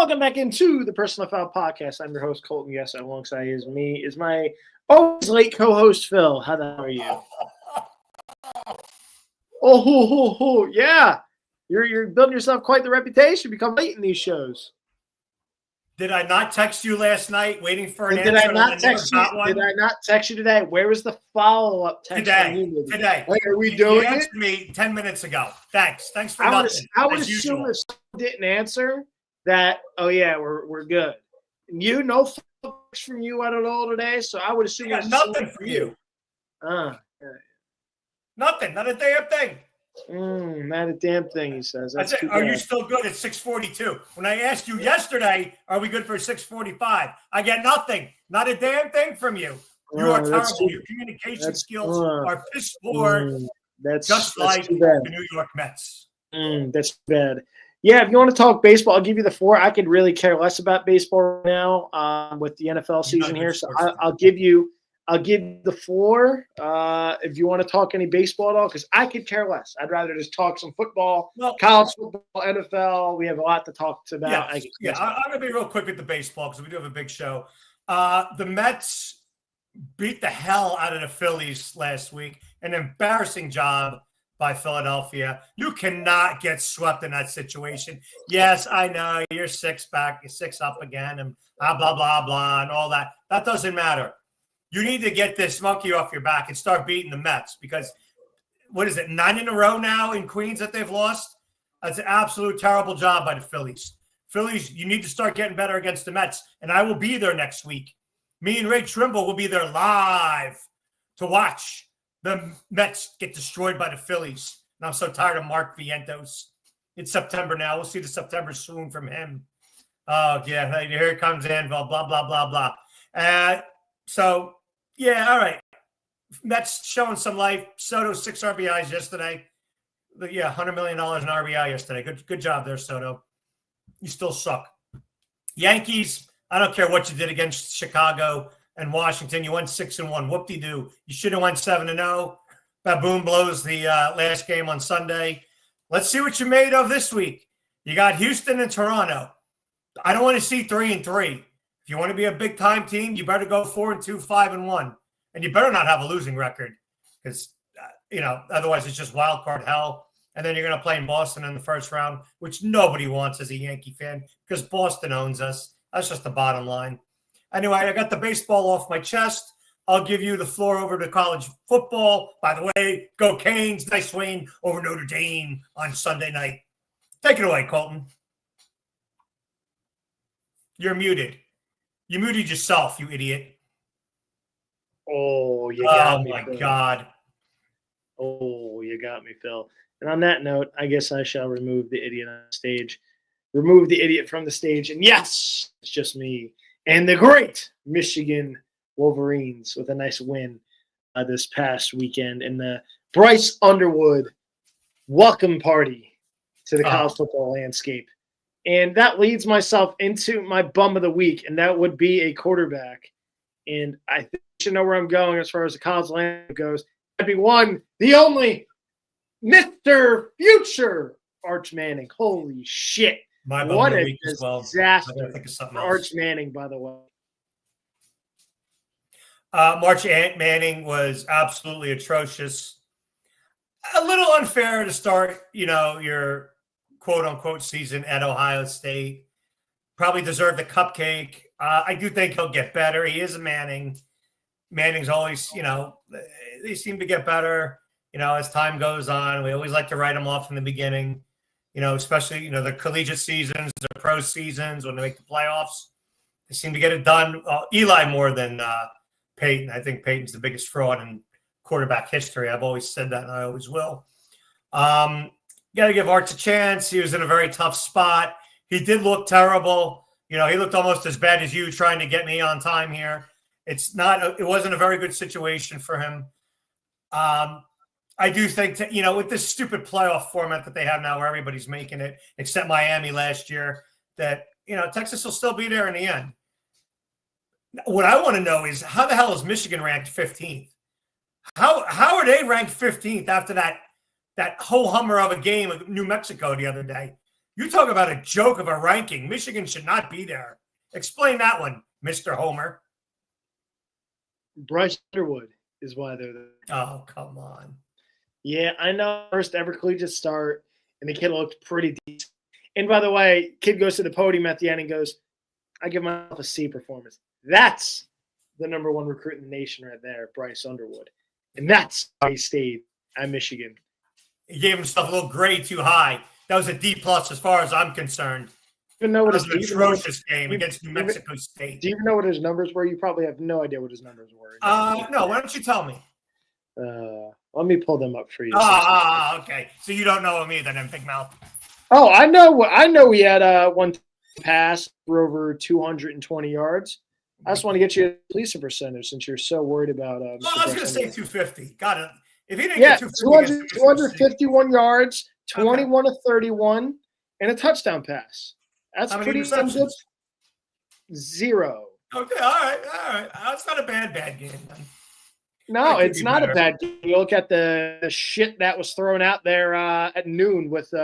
Welcome back into the Personal Foul Podcast. I'm your host, Colton. Yes, alongside is my always late co-host, Phil. How the hell are you? Yeah. You're building yourself quite the reputation. Become late in these shows. Did I not text you last night waiting for an answer? Did I not text you? Did I not text you today? Where was the follow-up text? Today. Like, are we doing you it? answered me 10 minutes ago. Thanks for nothing. I would assume if someone didn't answer that, oh yeah, we're good. You no fucks from you at all today, so I would assume nothing from you. Yeah. Nothing, not a damn thing. Not a damn thing, he says. That's are you still good at 6:42? When I asked you yesterday, are we good for 6:45? I get nothing. Not a damn thing from you. You are terrible. Your communication skills are piss poor. Just like the New York Mets. That's bad. Yeah, if you want to talk baseball, I'll give you the floor. I could really care less about baseball right now with the NFL season here. So I'll give you the floor if you want to talk any baseball at all, because I could care less. I'd rather just talk some football, college football, NFL. We have a lot to talk about. I'm going to be real quick with the baseball because we do have a big show. The Mets beat the hell out of the Phillies last week. An embarrassing job by Philadelphia. You cannot get swept in that situation. Yes, I know you're six up again, and blah, blah, blah, and all that. That doesn't matter. You need to get this monkey off your back and start beating the Mets because, 9 in a row now in Queens that they've lost? That's an absolute terrible job by the Phillies. Phillies, you need to start getting better against the Mets, and I will be there next week. Me and Ray Trimble will be there live to watch the Mets get destroyed by the Phillies. And I'm so tired of Mark Vientos. It's September now. We'll see the September swoon from him. Oh, yeah, here comes Anvil, blah, blah, blah, blah. So, yeah, all right. Mets showing some life. Soto, 6 RBIs yesterday. Yeah, $100 million in RBI yesterday. Good job there, Soto. You still suck. Yankees, I don't care what you did against Chicago and Washington. You went 6-1. Whoop-de-doo. You should have went 7-0. Baboon blows the last game on Sunday. Let's see what you made of this week. You got Houston and Toronto. I don't want to see 3-3. If you want to be a big-time team, you better go 4-2, 5-1. And you better not have a losing record because, otherwise it's just wild card hell. And then you're going to play in Boston in the first round, which nobody wants as a Yankee fan because Boston owns us. That's just the bottom line. Anyway, I got the baseball off my chest. I'll give you the floor over to college football. By the way, go Canes. Nice win over Notre Dame on Sunday night. Take it away, Colton. You're muted. You muted yourself, you idiot. Oh, you got me. Oh, my God. Oh, you got me, Phil. And on that note, I guess I shall remove the idiot on stage. Remove the idiot from the stage. And yes, it's just me and the great Michigan Wolverines with a nice win this past weekend in the Bryce Underwood welcome party to the college football landscape. And that leads myself into my bum of the week, and that would be a quarterback. And I think you should know where I'm going as far as the college landscape goes. That'd be one, the only, Mr. Future Arch Manning. Holy shit. What a disaster for Arch Manning, by the way. March Manning was absolutely atrocious. A little unfair to start, your quote-unquote season at Ohio State. Probably deserved the cupcake. I do think he'll get better. He is a Manning. Manning's always, they seem to get better, as time goes on. We always like to write them off in the beginning, especially, the collegiate seasons, the pro seasons, when they make the playoffs. They seem to get it done. Eli more than Peyton. I think Peyton's the biggest fraud in quarterback history. I've always said that, and I always will. Got to give Arch a chance. He was in a very tough spot. He did look terrible. He looked almost as bad as you trying to get me on time here. It wasn't a very good situation for him. I do think, with this stupid playoff format that they have now where everybody's making it, except Miami last year, that, Texas will still be there in the end. What I want to know is how the hell is Michigan ranked 15th? How are they ranked 15th after that whole hummer of a game with New Mexico the other day? You talk about a joke of a ranking. Michigan should not be there. Explain that one, Mr. Homer. Bryce Underwood is why they're there. Oh, come on. Yeah, I know. First ever collegiate start, and the kid looked pretty decent. And by the way, kid goes to the podium at the end and goes, I give myself a C performance. That's the number one recruit in the nation right there, Bryce Underwood. And that's why he stayed at Michigan. He gave himself a little grade too high. That was a D+ as far as I'm concerned. Even know what That was an atrocious game against New Mexico State. Do you even know what his numbers were? You probably have no idea what his numbers were. No, why don't you tell me? Let me pull them up for you. Okay. So you don't know him either, then, Big Mouth. Oh, I know he had one pass for over 220 yards. I just want to get you a completion percentage since you're so worried about. I was going to say 250. Got it. If he didn't get 250, 251 yards, 21 to 31, and a touchdown pass. That's pretty good. 0. Okay, all right. That's not a bad game. Then. No, it's not a bad game. You look at the shit that was thrown out there at noon with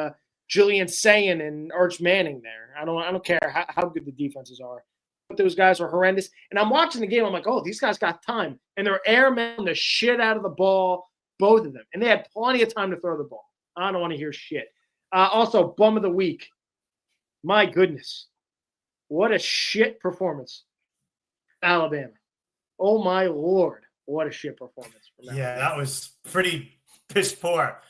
Julian Sayin and Arch Manning there. I don't care how good the defenses are. But those guys are horrendous. And I'm watching the game. I'm like, oh, these guys got time. And they're airmen the shit out of the ball, both of them. And they had plenty of time to throw the ball. I don't want to hear shit. Also, bum of the week. My goodness. What a shit performance. Alabama. Oh, my Lord. What a shit performance. From Alabama. Yeah, that was pretty piss poor.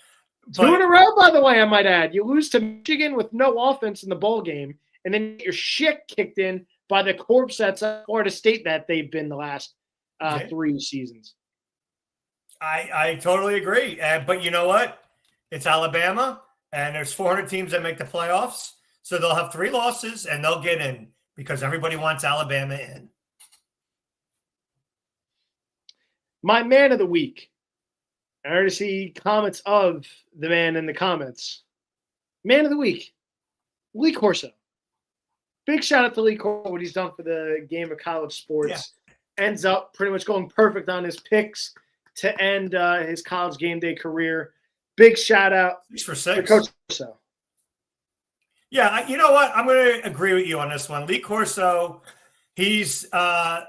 But 2 in a row, by the way, I might add. You lose to Michigan with no offense in the bowl game, and then get your shit kicked in by the corpse that's at Florida State that they've been the last 3 seasons. I totally agree. But you know what? It's Alabama, and there's 400 teams that make the playoffs. So they'll have 3 losses, and they'll get in because everybody wants Alabama in. My man of the week. I already see comments of the man in the comments. Man of the week, Lee Corso. Big shout out to Lee Corso, what he's done for the game of college sports. Yeah. Ends up pretty much going perfect on his picks to end his college game day career. Big shout out 6 for 6 to Coach Corso. Yeah, you know what? I'm going to agree with you on this one. Lee Corso, he's him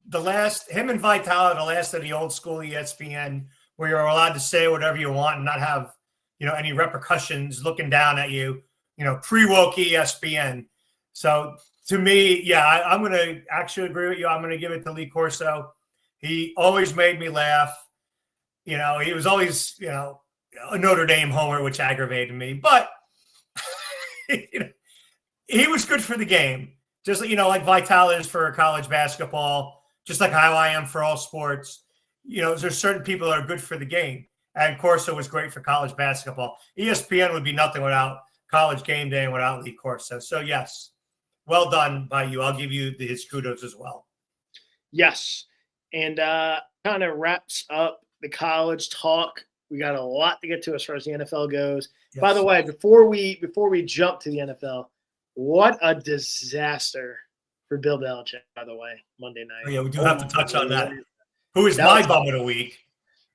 and Vitale, the last of the old school ESPN, where you're allowed to say whatever you want and not have, any repercussions looking down at you, pre-woke ESPN. So to me, yeah, I'm going to actually agree with you. I'm going to give it to Lee Corso. He always made me laugh. He was always, a Notre Dame homer, which aggravated me, but he was good for the game. Just, like Vitale is for college basketball, just like how I am for all sports. There's certain people that are good for the game. And Corso was great for college basketball. ESPN would be nothing without college game day and without Lee Corso. So, yes, well done by you. I'll give you his kudos as well. Yes. And kind of wraps up the college talk. We got a lot to get to as far as the NFL goes. Yes. By the way, before we jump to the NFL, what a disaster for Bill Belichick, by the way, Monday night. Oh, yeah, we do have to touch on that. Who is my bum of the week?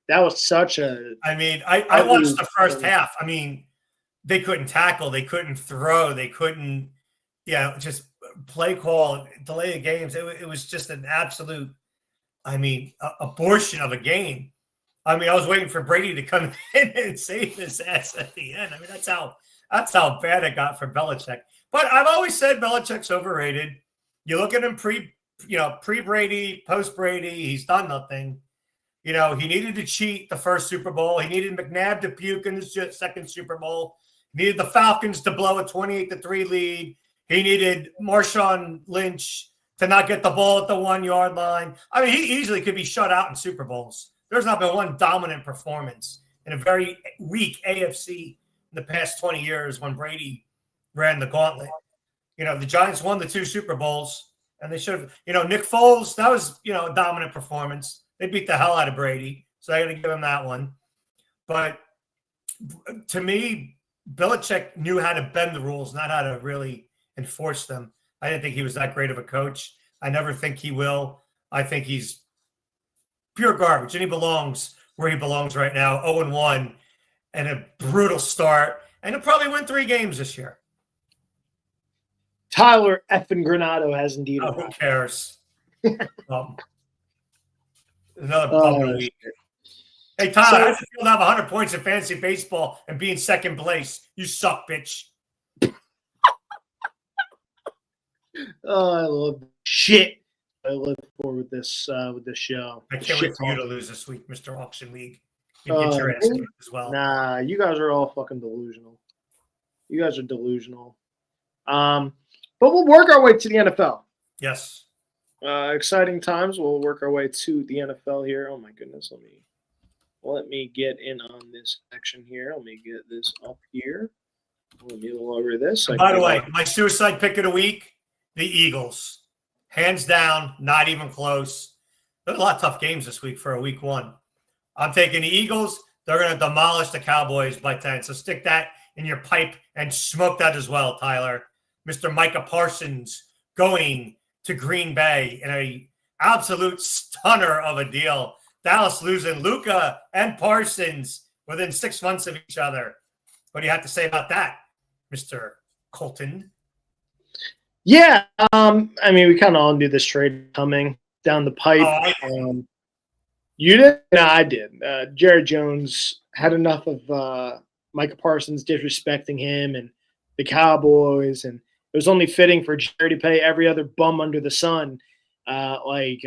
That was such a – I watched the first half. They couldn't tackle. They couldn't throw. They couldn't, just play call, delay the games. It was just an absolute, abortion of a game. I was waiting for Brady to come in and save his ass at the end. That's how bad it got for Belichick. But I've always said Belichick's overrated. You look at him pre-Brady, post-Brady, he's done nothing. He needed to cheat the first Super Bowl. He needed McNabb to puke in the second Super Bowl. He needed the Falcons to blow a 28-3 lead. He needed Marshawn Lynch to not get the ball at the 1-yard line. He easily could be shut out in Super Bowls. There's not been one dominant performance in a very weak AFC in the past 20 years when Brady ran the gauntlet. The Giants won the 2 Super Bowls, and they should have, Nick Foles, that was, a dominant performance. They beat the hell out of Brady, so I got to give him that one. But to me, Belichick knew how to bend the rules, not how to really enforce them. I didn't think he was that great of a coach. I never think he will. I think he's pure garbage, and he belongs where he belongs right now, 0-1, and a brutal start. And he'll probably win 3 games this year. Tyler effing Granado has indeed. Oh, who cares? Another bummer week. Hey, Tyler, how does it feel to have 100 points in fantasy baseball and be in second place? You suck, bitch. Oh, I love shit. I look forward with this show. I can't wait for you to lose this week, Mr. Auction League. You get your ass kicked as well. Nah, you guys are all fucking delusional. You guys are delusional. But we'll work our way to the NFL. Yes. Exciting times. We'll work our way to the NFL here. Oh my goodness, let me get in on this section here. Let me get this up here. Let me lower this. By the way, my suicide pick of the week, the Eagles. Hands down, not even close. There's a lot of tough games this week for a week one. I'm taking the Eagles. They're going to demolish the Cowboys by 10. So stick that in your pipe and smoke that as well, Tyler. Mr. Micah Parsons going to Green Bay in a absolute stunner of a deal. Dallas losing Luka and Parsons within 6 months of each other. What do you have to say about that, Mr. Colton? Yeah, I mean, we kind of all knew this trade coming down the pipe. You did? No, I did. Jerry Jones had enough of Micah Parsons disrespecting him and the Cowboys, and it was only fitting for Jerry to pay every other bum under the sun, like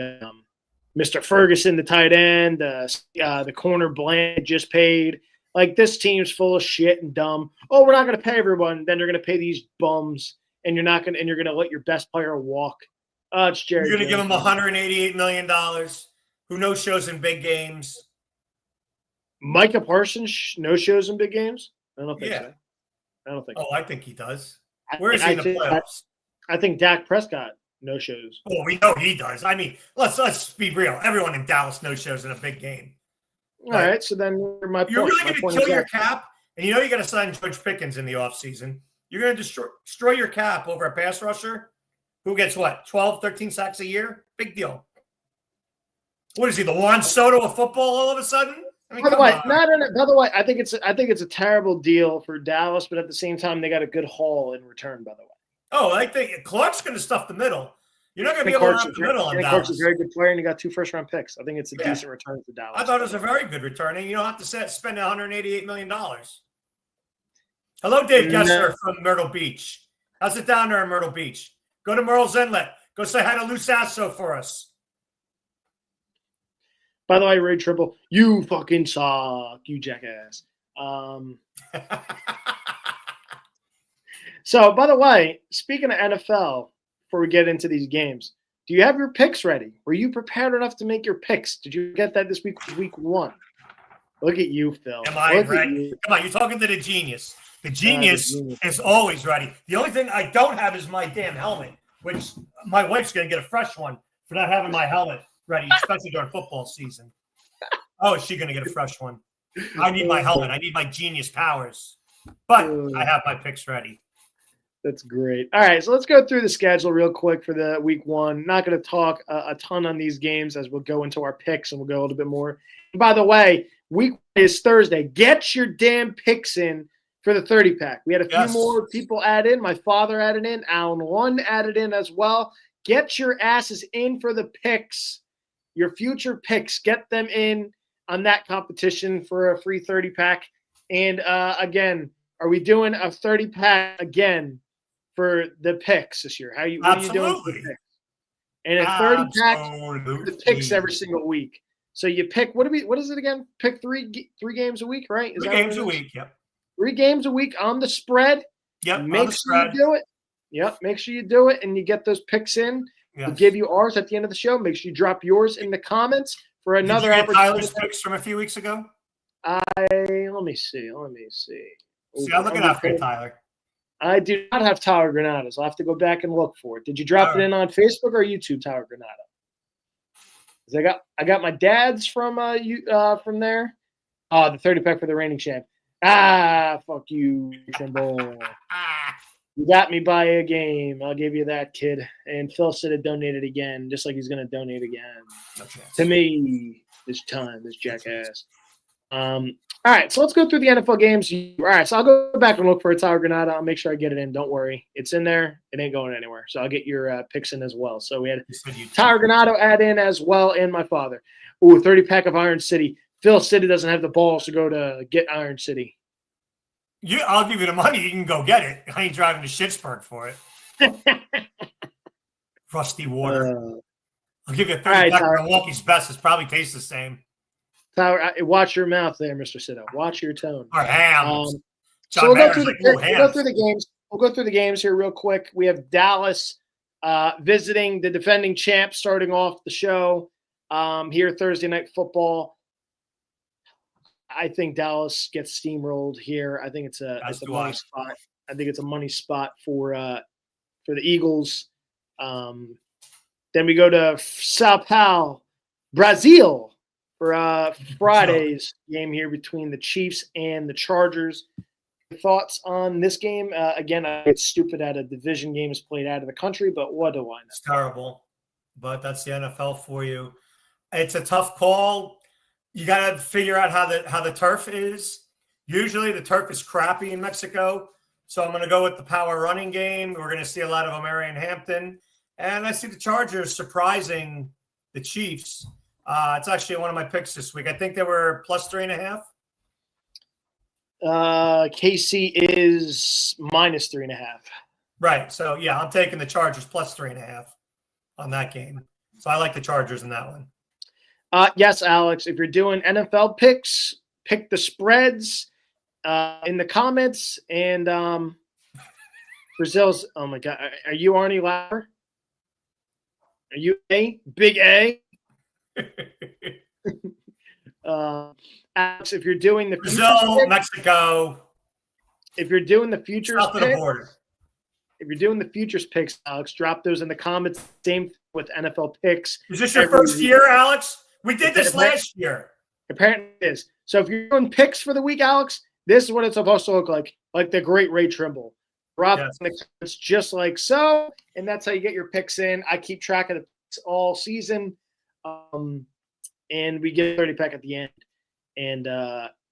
Mr. Ferguson, the tight end, the corner Bland just paid. Like, this team's full of shit and dumb. Oh, we're not going to pay everyone. Then they're going to pay these bums, and you're going to let your best player walk. It's Jerry. You're going to give him $188 million. Who knows shows in big games? Micah Parsons no shows in big games? I don't think so. I don't think. Oh, I think he does. Where is he in the playoffs? I think Dak Prescott no shows. Oh, we know he does. I mean, let's be real. Everyone in Dallas no shows in a big game. All right, so then you're really going to kill your cap, and you know you got to sign George Pickens in the offseason. You're going to destroy your cap over a pass rusher who gets what, 12, 13 sacks a year? Big deal. What is he, the Juan Soto of football all of a sudden? I mean, by the way, I think it's a terrible deal for Dallas, but at the same time, they got a good haul in return. By the way. Oh, I think Clark's going to stuff the middle. You're not going to be able to run the middle on Dallas. Clark's a very good player, and he got 2 first-round picks. I think it's a decent return for Dallas. I thought it was a very good return, and you don't have to spend $188 million. Hello, Dave Kessler from Myrtle Beach. How's it down there in Myrtle Beach? Go to Merle's Inlet. Go say hi to Lou Sasso for us. By the way, Ray Triple, you fucking suck, you jackass. So, by the way, speaking of NFL, before we get into these games, do you have your picks ready? Were you prepared enough to make your picks? Did you get that this week, week one? Look at you, Phil. Am I ready? Come on, you're talking to the genius. The genius is always ready. The only thing I don't have is my damn helmet, which my wife's going to get a fresh one for not having my helmet ready, especially during football season. Oh, is she going to get a fresh one? I need my helmet. I need my genius powers. But I have my picks ready. That's great. All right, so let's go through the schedule real quick for the week one. Not going to talk a ton on these games as we'll go into our picks and we'll go a little bit more. And by the way, week is Thursday. Get your damn picks in for the 30-pack. We had a few more people add in. My father added in. Alan 1 added in as well. Get your asses in for the picks. Your future picks. Get them in on that competition for a free 30-pack. And again, are we doing a 30-pack again for the picks this year? What are you doing for the picks? And a 30-pack for the picks every single week. So you pick, what is it again? Pick three games a week, right? Three games a week, yep. 3 games a week on the spread. Yep, make sure you do it. Yep, make sure you do it and you get those picks in. Yes. We'll give you ours at the end of the show. Make sure you drop yours in the comments for another opportunity. Tyler's picks from a few weeks ago? Let me see. See, I'm looking out for you, Tyler. I do not have Tyler Granado, so I'll have to go back and look for it. Did you drop it in on Facebook or YouTube, Tyler Granado? I got my dad's from there. The 30-pack for the reigning champ. Fuck you, Trimble. You got me by a game. I'll give you that, kid. And Phil said it donated again, just like he's going to donate again. No chance. To me, this jackass. All right, so let's go through the NFL games. All right, so I'll go back and look for a Tyler Granada. I'll make sure I get it in. Don't worry. It's in there. It ain't going anywhere. So I'll get your picks in as well. So we had Tyler Granado add in as well, and my father. Ooh, 30-pack of Iron City. Phil City doesn't have the balls to go to get Iron City. I'll give you the money. You can go get it. I ain't driving to Schittsburg for it. Rusty water. I'll give you a 30-pack of Milwaukee's Best. It probably tastes the same. Tyler, watch your mouth there, Mr. Sitto. Watch your tone. Or hams. So we'll go through the games. We'll go through the games here real quick. We have Dallas visiting the defending champ, starting off the show here Thursday Night Football. I think Dallas gets steamrolled here. I think it's a money spot. I think it's a money spot for the Eagles. Then we go to Sao Paulo, Brazil, for Friday's game here between the Chiefs and the Chargers. Thoughts on this game? Again, it's stupid that a division game is played out of the country, but what do I know? It's terrible, but that's the NFL for you. It's a tough call. You got to figure out how the turf is. Usually the turf is crappy in Mexico, so I'm going to go with the power running game. We're going to see a lot of Omarion Hampton, and I see the Chargers surprising the Chiefs. It's actually one of my picks this week. I think they were plus 3.5. KC is minus 3.5. Right. So yeah, I'm taking the Chargers plus 3.5 on that game. So I like the Chargers in that one. Yes, Alex. If you're doing NFL picks, pick the spreads in the comments. And Brazil's. Oh my God, are you Arnie Lauer? Are you A? Big A? Alex, if you're doing the Brazil, Mexico, if you're doing the futures south of the border, if you're doing the futures picks, Alex, drop those in the comments. Same with NFL picks. Is this your first year, Alex? We did this last year. Apparently it is. So if you're doing picks for the week, Alex, this is what it's supposed to look like the great Ray Trimble. Drop in the comments just like so, and that's how you get your picks in. I keep track of the picks all season. And we get a 30-pack at the end. And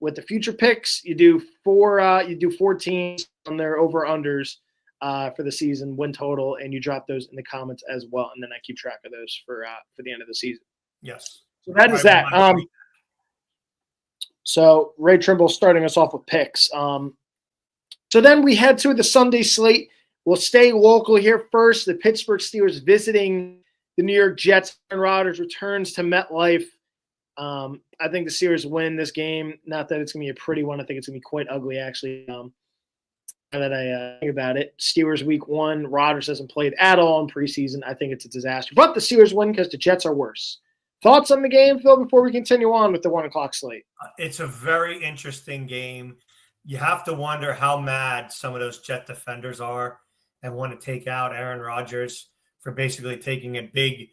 with the future picks, you do 4 teams on their over-unders for the season, win total, and you drop those in the comments as well. And then I keep track of those for the end of the season. Yes. So that is that. So Ray Trimble starting us off with picks. So then we head to the Sunday slate. We'll stay local here first. The Pittsburgh Steelers visiting the New York Jets. Aaron Rodgers returns to MetLife. I think the Steelers win this game. Not that it's going to be a pretty one. I think it's going to be quite ugly, actually. Now that I think about it, Steelers week 1, Rodgers hasn't played at all in preseason. I think it's a disaster. But the Steelers win because the Jets are worse. Thoughts on the game, Phil, before we continue on with the 1 o'clock slate? It's a very interesting game. You have to wonder how mad some of those Jet defenders are and want to take out Aaron Rodgers for basically taking a big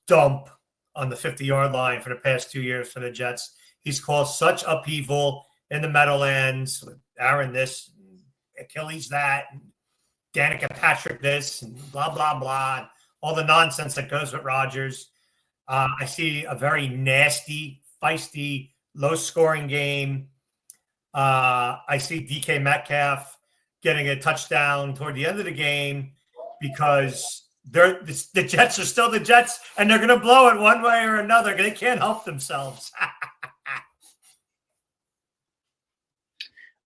dump on the 50-yard line for the past 2 years for the Jets. He's caused such upheaval in the Meadowlands with Aaron this, Achilles that, and Danica Patrick this, and blah, blah, blah, all the nonsense that goes with Rodgers. I see a very nasty, feisty, low-scoring game. I see DK Metcalf getting a touchdown toward the end of the game because the Jets are still the Jets, and they're going to blow it one way or another. They can't help themselves.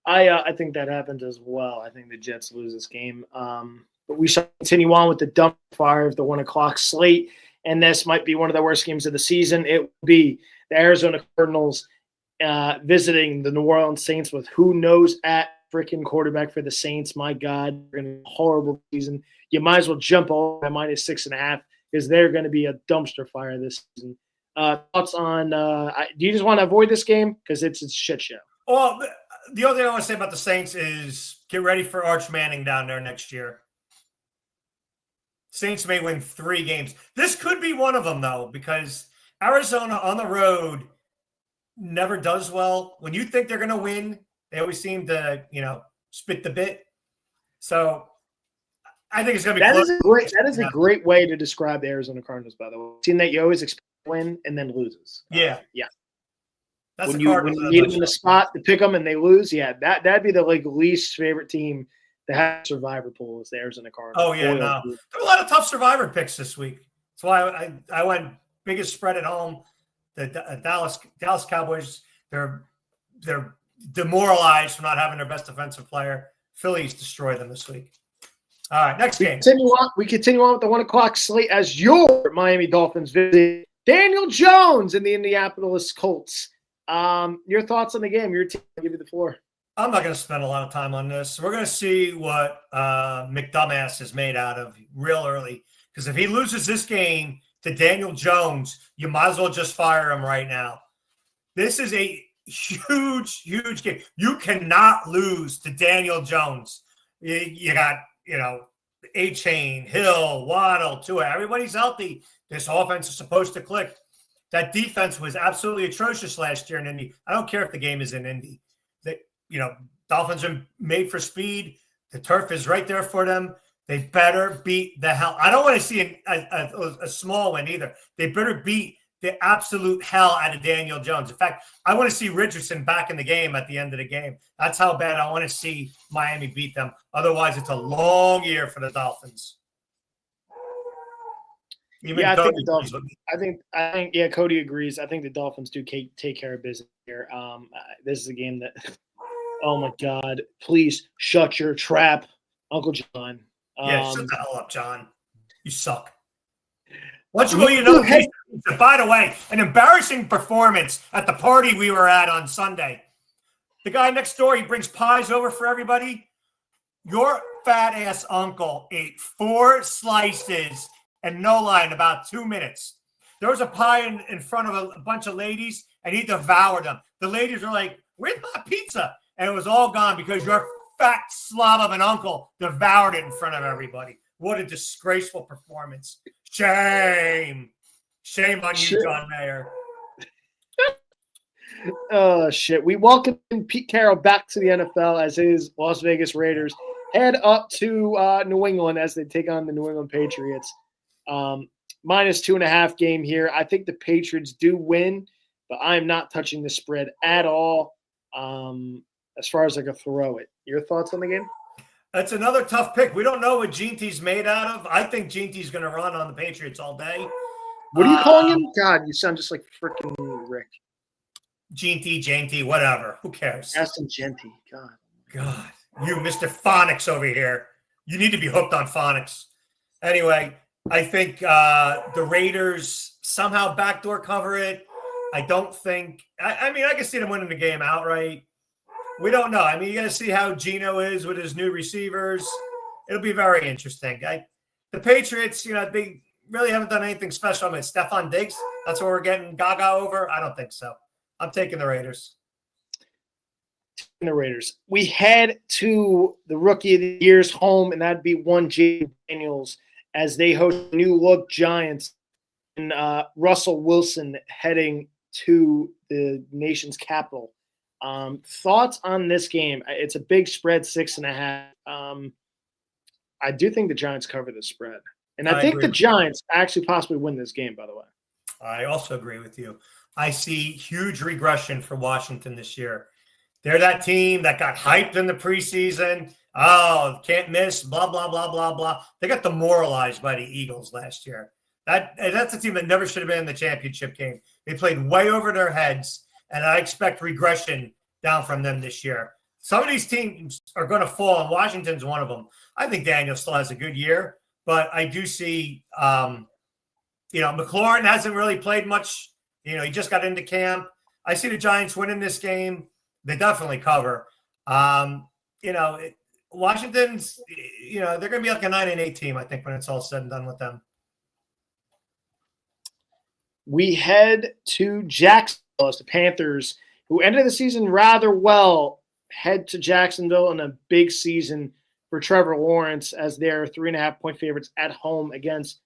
I think that happens as well. I think the Jets lose this game. But we shall continue on with the dump fire of the 1 o'clock slate, and this might be one of the worst games of the season. It will be the Arizona Cardinals visiting the New Orleans Saints with who knows at freaking quarterback for the Saints. My God, they're going to be a horrible season. You might as well jump over at minus 6.5 because they're going to be a dumpster fire this season. Thoughts on do you just want to avoid this game because it's a shit show? Well, the only thing I want to say about the Saints is get ready for Arch Manning down there next year. Saints may win 3 games. This could be one of them, though, because Arizona on the road never does well. When you think they're going to win, they always seem to, spit the bit. So I think it's going to be close. That is a great way to describe the Arizona Cardinals, by the way. Seeing that you always expect to win and then loses. Yeah. Yeah. That's when the you Cardinals. need them in the spot to pick them and they lose, yeah, that'd be the least favorite team to have survivor pool is theirs in the Cardinals. Oh yeah, no. There were a lot of tough survivor picks this week. That's why I went biggest spread at home. The Dallas Cowboys, they're demoralized for not having their best defensive player. Phillies destroy them this week. All right, next game. We continue on with the 1 o'clock slate as your Miami Dolphins visit Daniel Jones in the Indianapolis Colts. Your thoughts on the game? Your team. I'll give you the floor. I'm not going to spend a lot of time on this. We're going to see what McDumbass is made out of real early. Because if he loses this game to Daniel Jones, you might as well just fire him right now. This is a huge, huge game. You cannot lose to Daniel Jones. You got, A-Chain, Hill, Waddle, Tua. Everybody's healthy. This offense is supposed to click. That defense was absolutely atrocious last year in Indy. I don't care if the game is in Indy. Dolphins are made for speed. The turf is right there for them. They better beat the hell. I don't want to see a small win either. They better beat the absolute hell out of Daniel Jones. In fact, I want to see Richardson back in the game at the end of the game. That's how bad I want to see Miami beat them. Otherwise, it's a long year for the Dolphins. I think the Dolphins. I think yeah, Cody agrees. I think the Dolphins do take care of business here. This is a game that. Oh my God! Please shut your trap, Uncle John. Yeah, shut the hell up, John. You suck. Once you know, by the way, an embarrassing performance at the party we were at on Sunday. The guy next door, he brings pies over for everybody. Your fat ass uncle ate 4 slices and no lie in about 2 minutes. There was a pie in front of a bunch of ladies, and he devoured them. The ladies were like, "Where's my pizza?" And it was all gone because your fat slob of an uncle devoured it in front of everybody. What a disgraceful performance. Shame. Shame on you, John Mayer. Oh, shit. We welcome Pete Carroll back to the NFL as his Las Vegas Raiders head up to New England as they take on the New England Patriots. -2.5 game here. I think the Patriots do win, but I'm not touching the spread at all. As far as I can throw it. Your thoughts on the game? That's another tough pick. We don't know what Ginty's made out of. I think Ginty's going to run on the Patriots all day. What are you calling him? God, you sound just like freaking Rick. Ginty, whatever. Who cares? Aston Genty. God. You, Mr. Phonics over here. You need to be hooked on phonics. Anyway, I think the Raiders somehow backdoor cover it. I don't think – I mean, I can see them winning the game outright. We don't know. I mean, you got to see how Geno is with his new receivers. It'll be very interesting. The Patriots, they really haven't done anything special. I mean, Stephon Diggs, that's what we're getting gaga over? I don't think so. I'm taking the Raiders. We head to the Rookie of the Year's home, and that'd be one Jaden Daniels as they host New Look Giants and Russell Wilson heading to the nation's capital. Thoughts on this game? It's a big spread, 6.5. I do think the Giants cover the spread. And I think the Giants actually possibly win this game, by the way. I also agree with you. I see huge regression for Washington this year. They're that team that got hyped in the preseason. Oh, can't miss, blah, blah, blah, blah, blah. They got demoralized by the Eagles last year. That's a team that never should have been in the championship game. They played way over their heads, and I expect regression down from them this year. Some of these teams are going to fall, and Washington's one of them. I think Daniel still has a good year, but I do see, McLaurin hasn't really played much. He just got into camp. I see the Giants winning this game. They definitely cover. Washington's, they're going to be like a 9-8 team, I think, when it's all said and done with them. We head to Jacksonville as the Panthers, who ended the season rather well, head to Jacksonville in a big season for Trevor Lawrence as their 3.5-point favorites at home against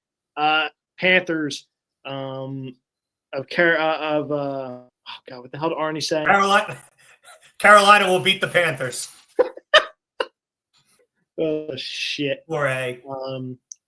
Panthers what the hell did Arnie say? Carolina will beat the Panthers. Oh, shit. Poor A.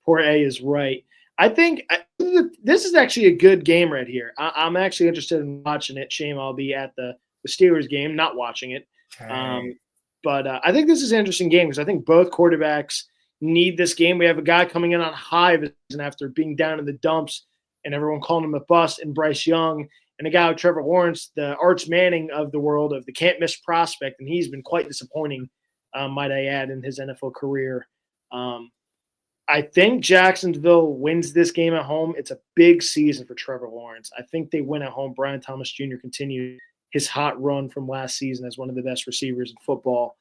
Poor A is right. I think this is actually a good game right here. I'm actually interested in watching it. Shame I'll be at the Steelers game, not watching it. Okay. But I think this is an interesting game because I think both quarterbacks need this game. We have a guy coming in on high after being down in the dumps and everyone calling him a bust, and Bryce Young, and a guy like Trevor Lawrence, the Arch Manning of the world, of the can't miss prospect, and he's been quite disappointing, might I add, in his NFL career. I think Jacksonville wins this game at home. It's a big season for Trevor Lawrence. I think they win at home. Brian Thomas Jr. continued his hot run from last season as one of the best receivers in football.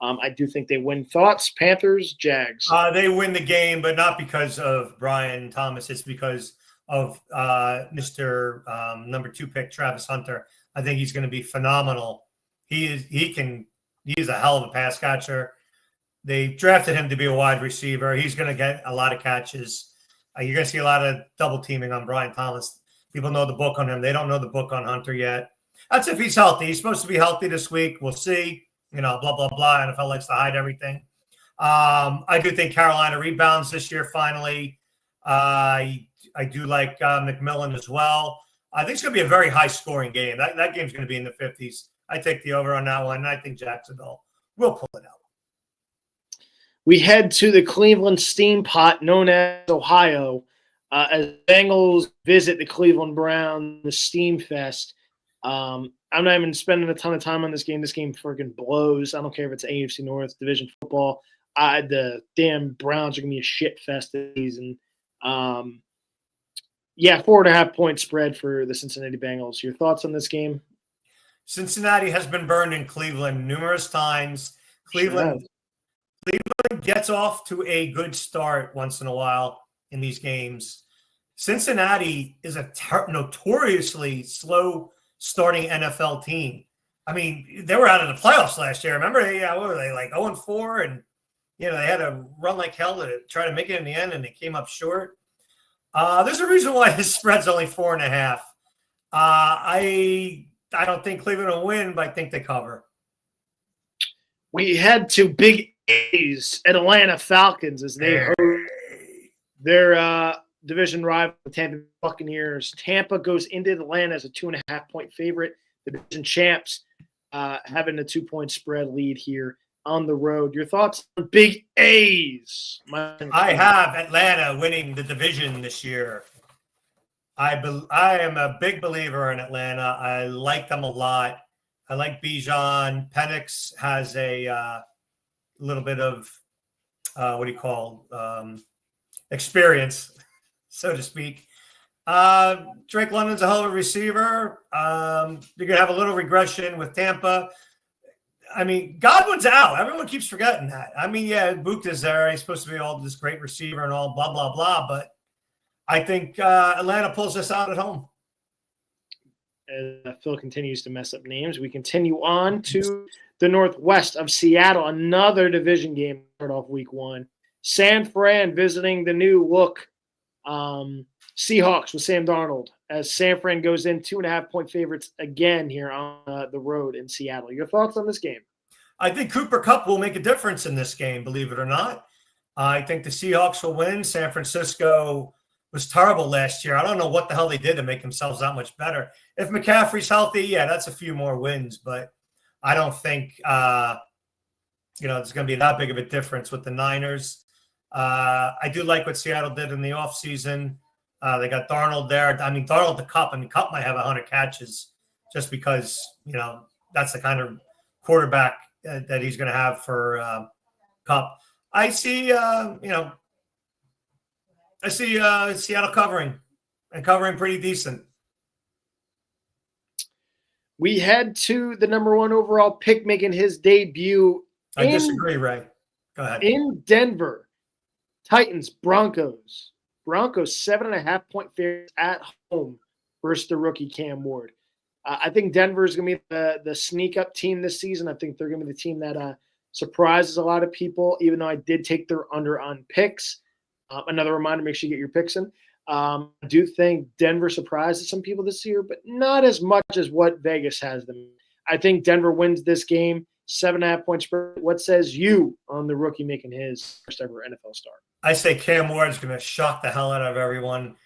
I do think they win. Thoughts? Panthers, Jags. They win the game, but not because of Brian Thomas. It's because of Mr. Number 2 pick, Travis Hunter. I think he's going to be phenomenal. He's a hell of a pass catcher. They drafted him to be a wide receiver. He's going to get a lot of catches. You're going to see a lot of double teaming on Brian Thomas. People know the book on him. They don't know the book on Hunter yet. That's if he's healthy. He's supposed to be healthy this week. We'll see. Blah, blah, blah. NFL likes to hide everything. I do think Carolina rebounds this year finally. I do like McMillan as well. I think it's going to be a very high-scoring game. That game's going to be in the 50s. I take the over on that one, and I think Jacksonville will pull it out. We head to the Cleveland Steam Pot, known as Ohio, as Bengals visit the Cleveland Browns, the Steam Fest. I'm not even spending a ton of time on this game. This game freaking blows. I don't care if it's AFC North Division football. The damn Browns are going to be a shit fest this season. 4.5 point spread for the Cincinnati Bengals. Your thoughts on this game? Cincinnati has been burned in Cleveland numerous times. Cleveland gets off to a good start once in a while in these games. Cincinnati is a notoriously slow starting NFL team. I mean, they were out of the playoffs last year. Remember, what were they, like 0-4? And, they had to run like hell to try to make it in the end, and they came up short. There's a reason why his spread's only 4.5. I don't think Cleveland will win, but I think they cover. We head to Big A's Atlanta Falcons as they host their division rival, the Tampa Buccaneers. Tampa goes into Atlanta as a 2.5 point favorite. The division champs having a 2 point spread lead here on the road. Your thoughts on Big A's? I have Atlanta winning the division this year. I am a big believer in Atlanta. I like them a lot. I like Bijan. Penix has a little bit of experience, so to speak. Drake London's a hell of a receiver. You're going to have a little regression with Tampa. I mean, Godwin's out. Everyone keeps forgetting that. I mean, yeah, Bukta's there. He's supposed to be all this great receiver and all blah, blah, blah. But I think Atlanta pulls this out at home. Phil continues to mess up names. We continue on to the northwest of Seattle, another division game to start off week 1. San Fran visiting the new look Seahawks with Sam Darnold as San Fran goes in 2.5 point favorites again here on the road in Seattle. Your thoughts on this game? I think Cooper Kupp will make a difference in this game, believe it or not. I think the Seahawks will win. San Francisco was terrible last year. I don't know what the hell they did to make themselves that much better. If McCaffrey's healthy, yeah, that's a few more wins, but I don't think there's going to be that big of a difference with the Niners. I do like what Seattle did in the offseason. They got Darnold there. I mean, Darnold to Kupp. I mean, Kupp might have 100 catches just because, that's the kind of quarterback that he's going to have for Kupp. I see Seattle covering pretty decent. We head to the number 1 overall pick making his debut. I disagree, Ray. Go ahead. In Denver, Titans, Broncos. Broncos 7.5 point favorites at home versus the rookie Cam Ward. I think Denver is going to be the sneak up team this season. I think they're going to be the team that surprises a lot of people, even though I did take their under on picks. Another reminder, make sure you get your picks in. I do think Denver surprises some people this year, but not as much as what Vegas has them. I think Denver wins this game, 7.5 point spread. What says you on the rookie making his first ever NFL start? I say Cam Ward's going to shock the hell out of everyone.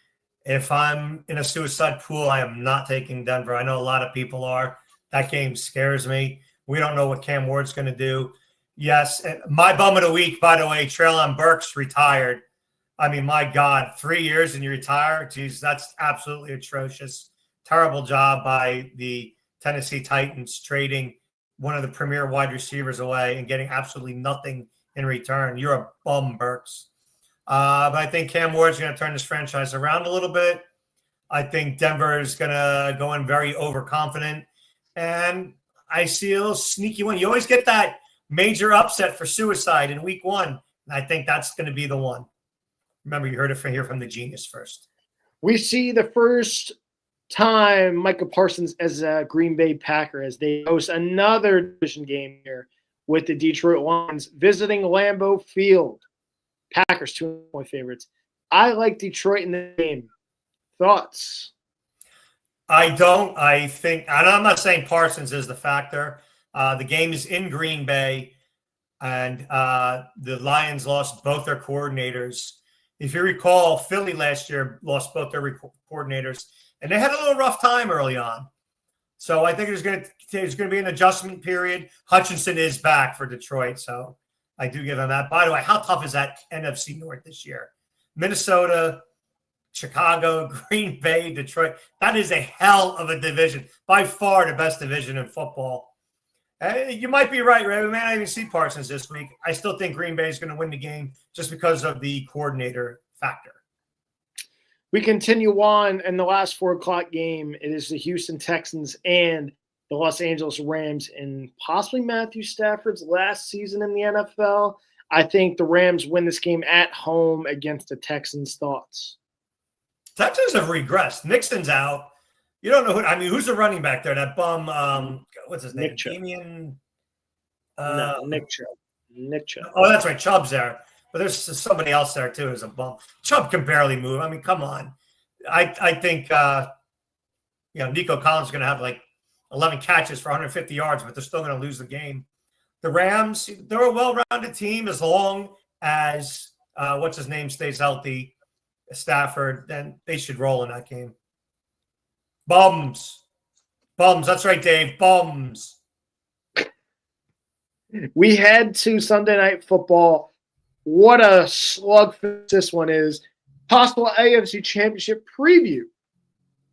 If I'm in a suicide pool, I am not taking Denver. I know a lot of people are. That game scares me. We don't know what Cam Ward's going to do. Yes, my bum of the week, by the way, Treylon Burks retired. I mean, my God, 3 years and you retire? Geez, that's absolutely atrocious. Terrible job by the Tennessee Titans trading one of the premier wide receivers away and getting absolutely nothing in return. You're a bum, Burks. But I think Cam Ward's going to turn this franchise around a little bit. I think Denver is going to go in very overconfident. And I see a little sneaky one. You always get that major upset for suicide in week one. And I think that's going to be the one. Remember, you heard it from here from the genius first. We see the first time Micah Parsons as a Green Bay Packer as they host another division game here with the Detroit Lions visiting Lambeau Field. Packers, 2-point favorites. I like Detroit in the game. Thoughts? I don't. I think, and I'm not saying Parsons is the factor. The game is in Green Bay, and the Lions lost both their coordinators. If you recall, Philly last year lost both their coordinators, and they had a little rough time early on. So I think there's going to be an adjustment period. Hutchinson is back for Detroit, so I do give them that. By the way, how tough is that NFC North this year? Minnesota, Chicago, Green Bay, Detroit. That is a hell of a division. By far the best division in football. You might be right, Ray. We may not even see Parsons this week. I still think Green Bay is going to win the game just because of the coordinator factor. We continue on in the last 4:00 game. It is the Houston Texans and the Los Angeles Rams and possibly Matthew Stafford's last season in the NFL. I think the Rams win this game at home against the Texans. Thoughts? Texans have regressed. Nixon's out. You don't know who. I mean, who's the running back there? That bum. What's his name? Nick Chubb. Damian. No, Nick Chubb. Nick Chubb. Oh, that's right. Chubb's there. But there's somebody else there, too, as a bum. Chubb can barely move. I mean, come on. I think, Nico Collins is going to have like 11 catches for 150 yards, but they're still going to lose the game. The Rams, they're a well-rounded team as long as, what's his name, stays healthy, Stafford, then they should roll in that game. Bums. That's right, Dave. Bums. We head to Sunday Night Football. What a slugfest this one is. Possible AFC Championship preview.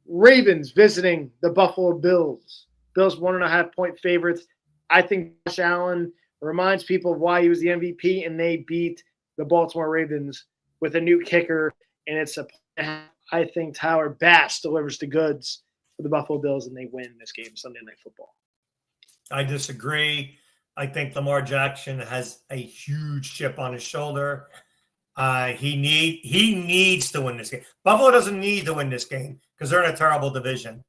Ravens visiting the Buffalo Bills. Bills 1.5-point favorites. I think Josh Allen reminds people of why he was the MVP, and they beat the Baltimore Ravens with a new kicker, and it's a I think Tyler Bass delivers the goods for the Buffalo Bills, and they win this game, Sunday Night Football. I disagree. I think Lamar Jackson has a huge chip on his shoulder. He needs to win this game. Buffalo doesn't need to win this game because they're in a terrible division.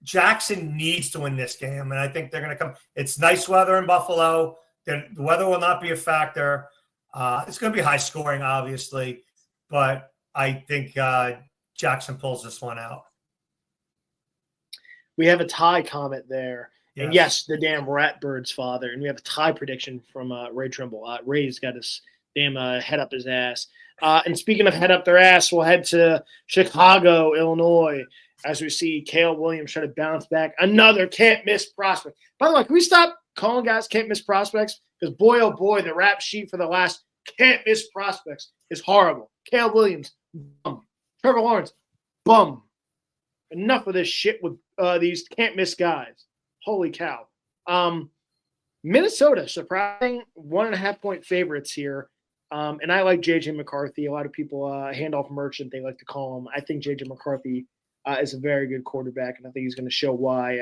Jackson needs to win this game, and I think they're going to come. It's nice weather in Buffalo. The weather will not be a factor. It's going to be high scoring, obviously, but I think Jackson pulls this one out. We have a tie comment there. Yes. And yes, the damn Ratbird's father. And we have a tie prediction from Ray Trimble. Ray's got his damn head up his ass. And speaking of head up their ass, we'll head to Chicago, Illinois, as we see Caleb Williams try to bounce back. Another can't-miss prospect. By the way, can we stop calling guys can't-miss prospects? Because boy, oh boy, the rap sheet for the last can't-miss prospects is horrible. Caleb Williams, bum. Trevor Lawrence, bum. Enough of this shit with these can't-miss guys. Holy cow. Minnesota, surprising 1.5-point favorites here. And I like J.J. McCarthy. A lot of people handoff merchant, they like to call him. I think J.J. McCarthy is a very good quarterback, and I think he's going to show why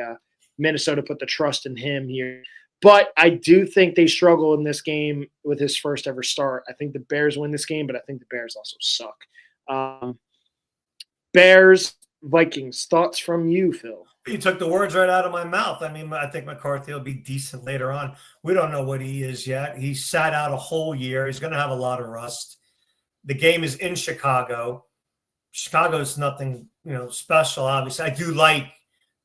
Minnesota put the trust in him here. But I do think they struggle in this game with his first ever start. I think the Bears win this game, but I think the Bears also suck. Bears, Vikings. Thoughts from you, Phil? You took the words right out of my mouth. I mean, I think McCarthy will be decent later on. We don't know what he is yet. He sat out a whole year. He's going to have a lot of rust. The game is in Chicago. Chicago's nothing, special, obviously. I do like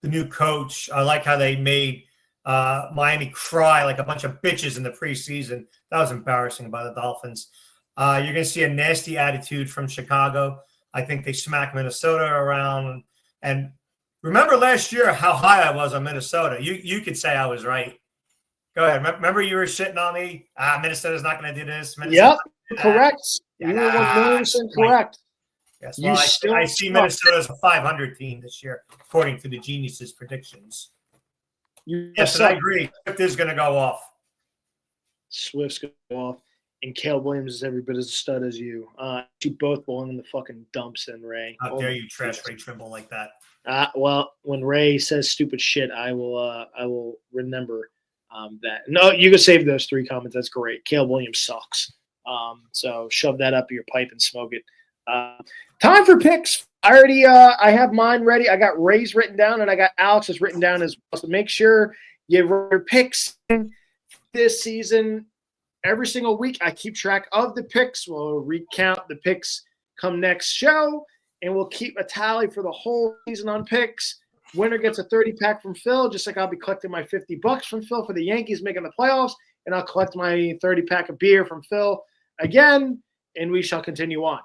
the new coach. I like how they made Miami cry like a bunch of bitches in the preseason. That was embarrassing by the Dolphins. You're going to see a nasty attitude from Chicago. I think they smack Minnesota around. And remember last year how high I was on Minnesota. You could say I was right. Go ahead. Remember you were shitting on me? Minnesota's not going to do this. Yep, correct. You were 1,000,000% correct. Yes, well, I see Minnesota as a 500 team this year, according to the Geniuses' predictions. Yes, and I agree. Swift is going to go off. Swift's going to go off. And Caleb Williams is every bit as a stud as you. You both belong in the fucking dumps, and Ray. How dare you trash Ray Trimble like that? Well, when Ray says stupid shit, I will remember that. No, you can save those 3 comments. That's great. Caleb Williams sucks. So shove that up your pipe and smoke it. Time for picks. I have mine ready. I got Ray's written down, and I got Alex's written down as well. So make sure you write your picks this season. Every single week, I keep track of the picks. We'll recount the picks come next show, and we'll keep a tally for the whole season on picks. Winner gets a 30-pack from Phil, just like I'll be collecting my $50 from Phil for the Yankees making the playoffs, and I'll collect my 30-pack of beer from Phil again, and we shall continue on.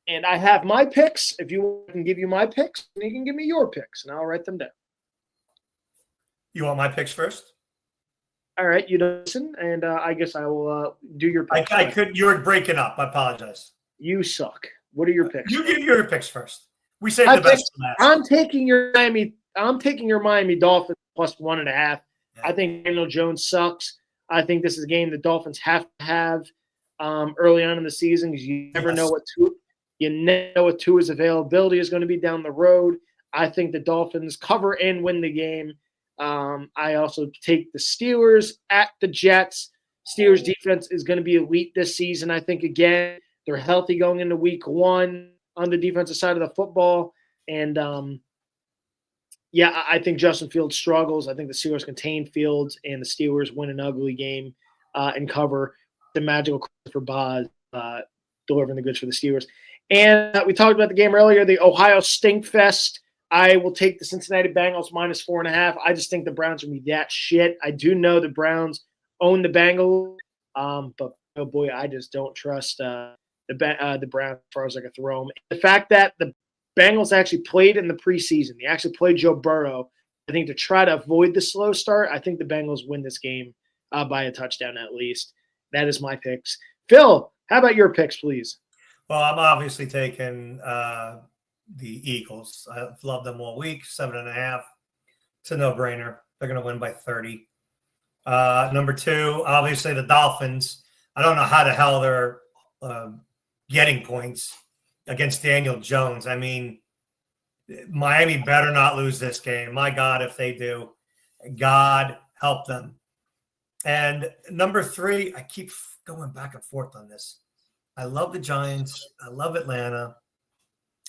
And I have my picks. If you want, I can give you my picks, and you can give me your picks, and I'll write them down. You want my picks first? All right, you listen, and I guess I will do your picks. I could. You were breaking up. I apologize. You suck. What are your picks? You give your picks first. We saved the best for last. I'm taking your Miami Dolphins plus 1.5. Yeah. I think Daniel Jones sucks. I think this is a game the Dolphins have to have early on in the season because you never know what Tua's availability is going to be down the road. I think the Dolphins cover and win the game. I also take the Steelers at the Jets. Steelers defense is going to be elite this season. I think, again, they're healthy going into week 1 on the defensive side of the football. And, I think Justin Fields struggles. I think the Steelers contain Fields, and the Steelers win an ugly game and cover the magical Christopher Boz delivering the goods for the Steelers. And we talked about the game earlier, the Ohio Stinkfest. I will take the Cincinnati Bengals minus 4.5. I just think the Browns are going to be that shit. I do know the Browns own the Bengals, but oh boy, I just don't trust the Browns as far as I can throw them. The fact that the Bengals actually played in the preseason, they actually played Joe Burrow. I think to try to avoid the slow start, I think the Bengals win this game by a touchdown at least. That is my picks. Phil, how about your picks, please? Well, I'm obviously taking the Eagles. I've loved them all week. 7.5. It's a no-brainer. They're going to win by 30. Number 2, obviously the Dolphins. I don't know how the hell they're getting points against Daniel Jones. I mean, Miami better not lose this game. My God, if they do, God help them. And number 3, I keep going back and forth on this. I love the Giants. I love Atlanta.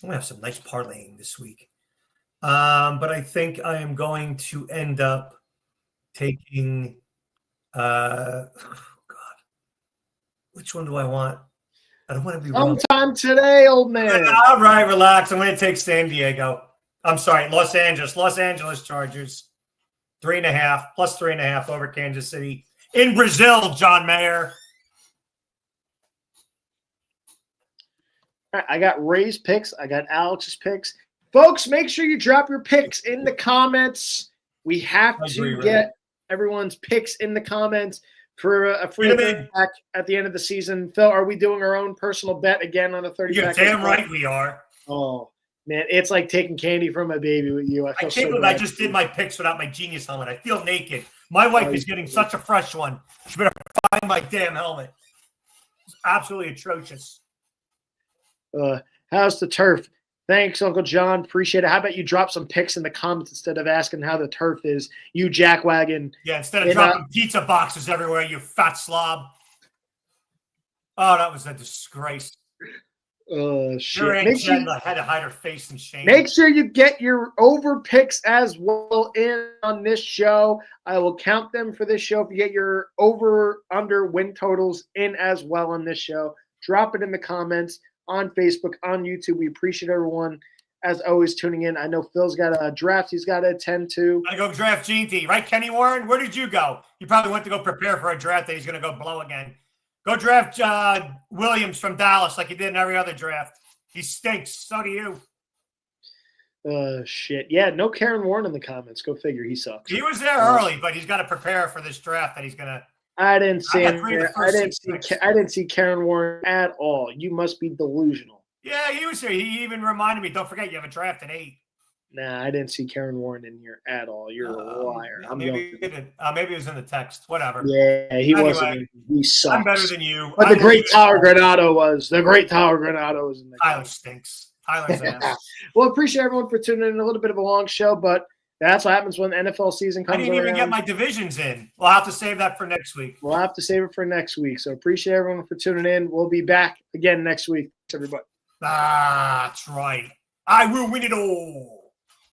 I'm going to have some nice parlaying this week. But I think I am going to end up taking which one do I want? I don't want to be wrong. Sometime today, old man. All right, relax. I'm going to take San Diego. I'm sorry, Los Angeles. Los Angeles Chargers. 3.5 plus 3.5 over Kansas City. In Brazil, John Mayer. All right, I got Ray's picks. I got Alex's picks. Folks, make sure you drop your picks in the comments. We have to get everyone's picks in the comments for a free pack at the end of the season. Phil, are we doing our own personal bet again on a 30 pack? You're damn right we are. Oh, man, it's like taking candy from a baby with you. I can't believe I just did my picks without my genius helmet. I feel naked. My wife is getting such a fresh one. She better find my damn helmet. It's absolutely atrocious. How's the turf? Thanks, Uncle John. Appreciate it. How about you drop some picks in the comments instead of asking how the turf is? You jackwagon. Yeah, instead of dropping pizza boxes everywhere, you fat slob. Oh, that was a disgrace. Shit. Had to hide her face in shame. Make sure you get your over picks as well in on this show. I will count them for this show. If you get your over under win totals in as well on this show, drop it in the comments on Facebook, on YouTube. We appreciate everyone, as always, tuning in. I know Phil's got a draft he's got to attend to. I go draft Gene T, right, Kenny Warren? Where did you go? You probably went to go prepare for a draft that he's going to go blow again. Go draft Williams from Dallas like you did in every other draft. He stinks. So do you. Shit. Yeah, no Karen Warren in the comments. Go figure. He sucks. He was there early, but he's got to prepare for this draft that he's going to. I didn't see him. I didn't see Karen Warren at all. You must be delusional. Yeah, he was here. He even reminded me, don't forget, you have a draft at 8. Nah, I didn't see Karen Warren in here at all. You're a liar. Maybe it was in the text. Whatever. Yeah, he wasn't. He sucks. I'm better than you. But the great Tyler Granado was. The great Tyler Granado was in the Tyler stinks. Tyler's ass. Well, appreciate everyone for tuning in. A little bit of a long show, but that's what happens when the NFL season comes around. I didn't even get my divisions in. We'll have to save that for next week. We'll have to save it for next week. So appreciate everyone for tuning in. We'll be back again next week. Thanks, everybody. That's right. I will win it all.